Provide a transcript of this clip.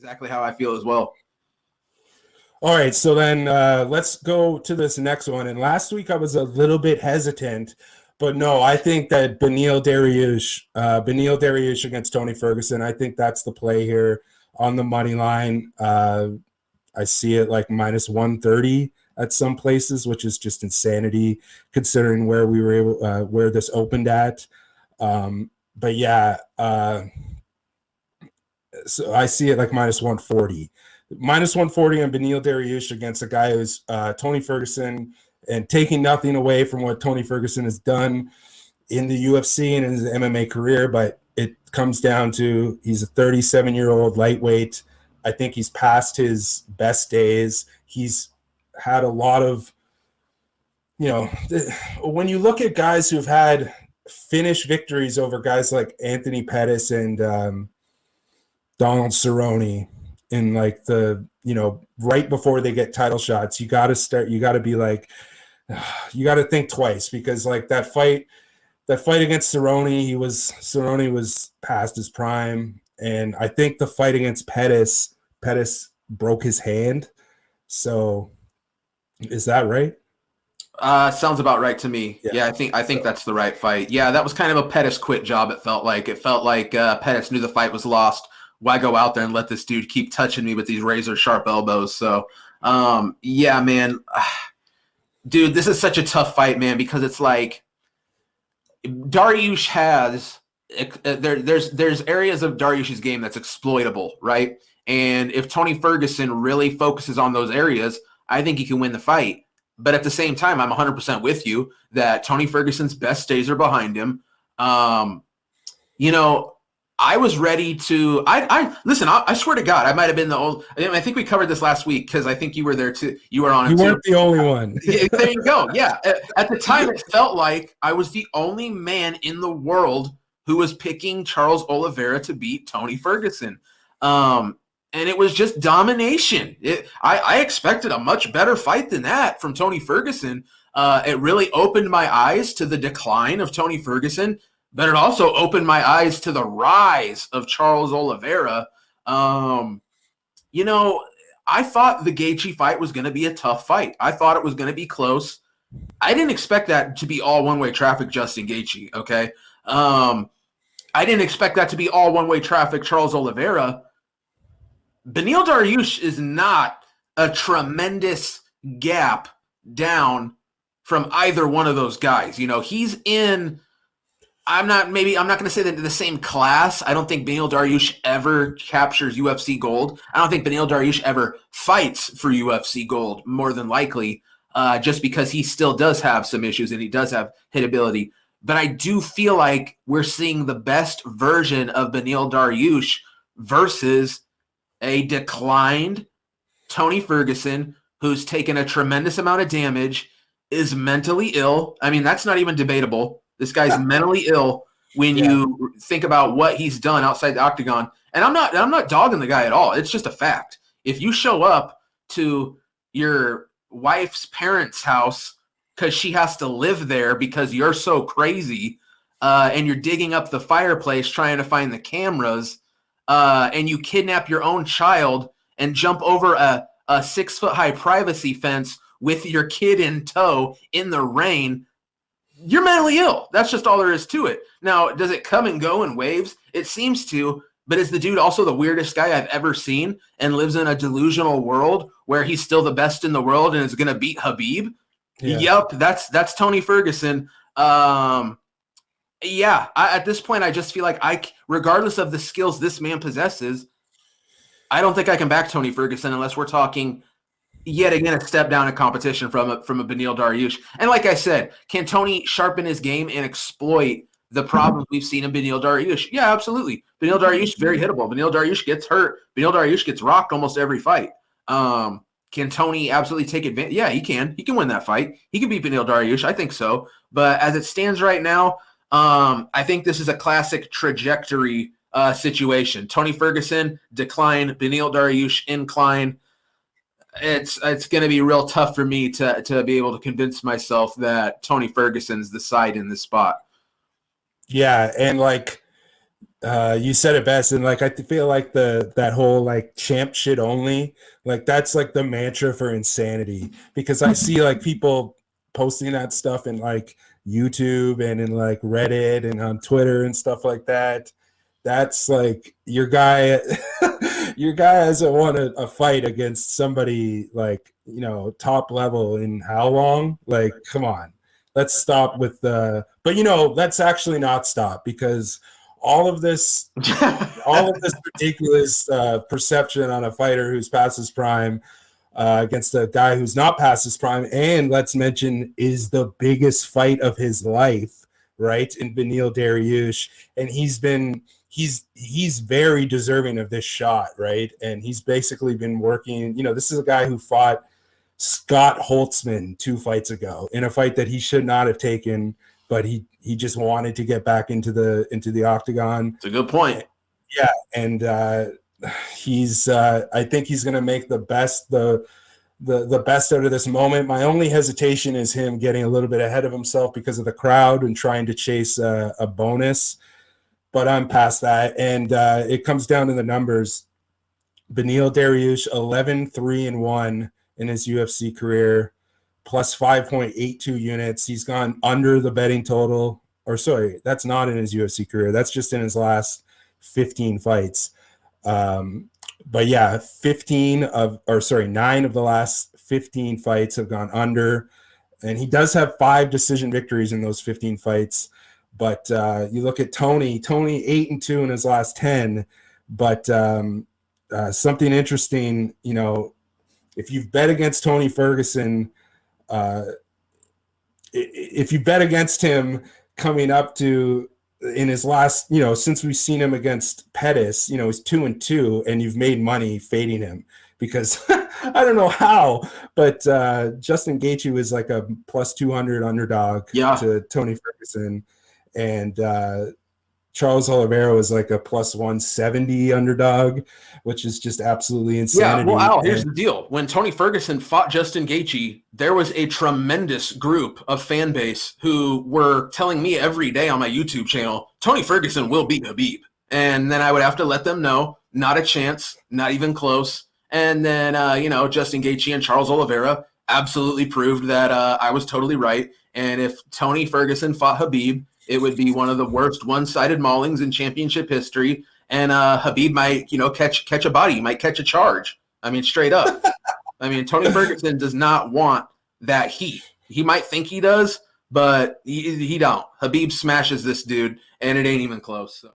exactly how I feel as well. All right, so then let's go to this next one. And last week I was a little bit hesitant, but no, I think that Beneil Dariush against Tony Ferguson, I think that's the play here on the money line. I see it like minus 130 at some places, which is just insanity considering where we were where this opened at. But yeah, so I see it like minus 140. Minus 140 on Beneil Dariush against a guy who's Tony Ferguson, and taking nothing away from what Tony Ferguson has done in the UFC and in his MMA career, but it comes down to he's a 37-year-old lightweight. I think he's past his best days. He's had a lot of, when you look at guys who've had finish victories over guys like Anthony Pettis and Donald Cerrone, in like the, right before they get title shots, you got to be like, you got to think twice, because like that fight against Cerrone was past his prime. And I think the fight against Pettis broke his hand. So is that right? Sounds about right to me. Yeah, I think that's the right fight. Yeah, that was kind of a Pettis quit job. It felt like Pettis knew the fight was lost. Why go out there and let this dude keep touching me with these razor sharp elbows? So, yeah, man, dude, this is such a tough fight, man, because it's like Dariush has there's areas of Dariush's game that's exploitable, right? And if Tony Ferguson really focuses on those areas, I think he can win the fight. But at the same time, I'm 100% with you that Tony Ferguson's best days are behind him. I was ready to. Listen. I swear to God, I might have been the old. I think we covered this last week because I think you were there too. You were on it. You weren't the only one. There you go. Yeah. At the time, it felt like I was the only man in the world who was picking Charles Oliveira to beat Tony Ferguson. And it was just domination. I expected a much better fight than that from Tony Ferguson. It really opened my eyes to the decline of Tony Ferguson, but it also opened my eyes to the rise of Charles Oliveira. I thought the Gaethje fight was going to be a tough fight. I thought it was going to be close. I didn't expect that to be all one-way traffic, Justin Gaethje, okay? I didn't expect that to be all one-way traffic, Charles Oliveira. Beneil Dariush is not a tremendous gap down from either one of those guys. He's in – I'm not going to say that in the same class. I don't think Beneil Dariush ever captures UFC gold. I don't think Beneil Dariush ever fights for UFC gold, more than likely, just because he still does have some issues and he does have hitability. But I do feel like we're seeing the best version of Beneil Dariush versus a declined Tony Ferguson who's taken a tremendous amount of damage, is mentally ill. I mean, that's not even debatable. This guy's mentally ill when you think about what he's done outside the octagon. And I'm not dogging the guy at all. It's just a fact. If you show up to your wife's parents' house because she has to live there because you're so crazy, and you're digging up the fireplace trying to find the cameras, and you kidnap your own child and jump over a 6-foot-high privacy fence with your kid in tow in the rain, you're mentally ill. That's just all there is to it. Now, does it come and go in waves? It seems to, but is the dude also the weirdest guy I've ever seen and lives in a delusional world where he's still the best in the world and is going to beat Khabib? Yeah. Yep, that's Tony Ferguson. At this point, I just feel like regardless of the skills this man possesses, I don't think I can back Tony Ferguson unless we're talking yet again a step down in competition from a Beneil Dariush. And like I said, can Tony sharpen his game and exploit the problems we've seen in Beneil Dariush? Yeah, absolutely. Beneil Dariush very hittable. Beneil Dariush gets hurt. Beneil Dariush gets rocked almost every fight. Can Tony absolutely take advantage? Yeah, he can. He can win that fight. He can beat Beneil Dariush. I think so. But as it stands right now, I think this is a classic trajectory situation. Tony Ferguson, decline. Beneil Dariush, incline. It's going to be real tough for me to be able to convince myself that Tony Ferguson's the side in this spot. Yeah, and like You said it best, and like I feel like that whole like champ shit only, like that's like the mantra for insanity, because I see like people posting that stuff in like YouTube and in like Reddit and on Twitter and stuff like that. That's like your guy. Your guy hasn't won a fight against somebody like, top level in how long? Like, come on, let's stop with the. But let's actually not stop, because all of this all of this ridiculous perception on a fighter who's past his prime against a guy who's not past his prime, and let's mention is the biggest fight of his life, right? In Beneil Dariush, and he's very deserving of this shot, right? And he's basically been working. This is a guy who fought Scott Holtzman 2 fights ago in a fight that he should not have taken, but he just wanted to get back into the octagon. It's a good point. Yeah, and he's I think he's going to make the best out of this moment. My only hesitation is him getting a little bit ahead of himself because of the crowd and trying to chase a bonus, but I'm past that. And it comes down to the numbers. Beneil Dariush 11-3-1 in his UFC career, plus 5.82 units. He's gone under the betting total, or sorry, that's not in his UFC career. That's just in his last 15 fights. But yeah, 9 of the last 15 fights have gone under, and he does have 5 decision victories in those 15 fights. But you look at Tony 8-2 in his last 10. But something interesting, if you've bet against Tony Ferguson, if you bet against him coming up to in his last, since we've seen him against Pettis, he's 2-2, and you've made money fading him, because I don't know how, but Justin Gaethje was like a plus 200 underdog to Tony Ferguson, and Charles Oliveira was like a plus 170 underdog, which is just absolutely insanity. Yeah, well, Al, here's the deal. When Tony Ferguson fought Justin Gaethje, there was a tremendous group of fan base who were telling me every day on my YouTube channel, Tony Ferguson will beat Khabib. And then I would have to let them know, not a chance, not even close. And then, Justin Gaethje and Charles Oliveira absolutely proved that I was totally right. And if Tony Ferguson fought Khabib, it would be one of the worst one-sided maulings in championship history. And Khabib might, catch a body, might catch a charge. I mean, straight up. I mean, Tony Ferguson does not want that heat. He might think he does, but he don't. Khabib smashes this dude, and it ain't even close. So.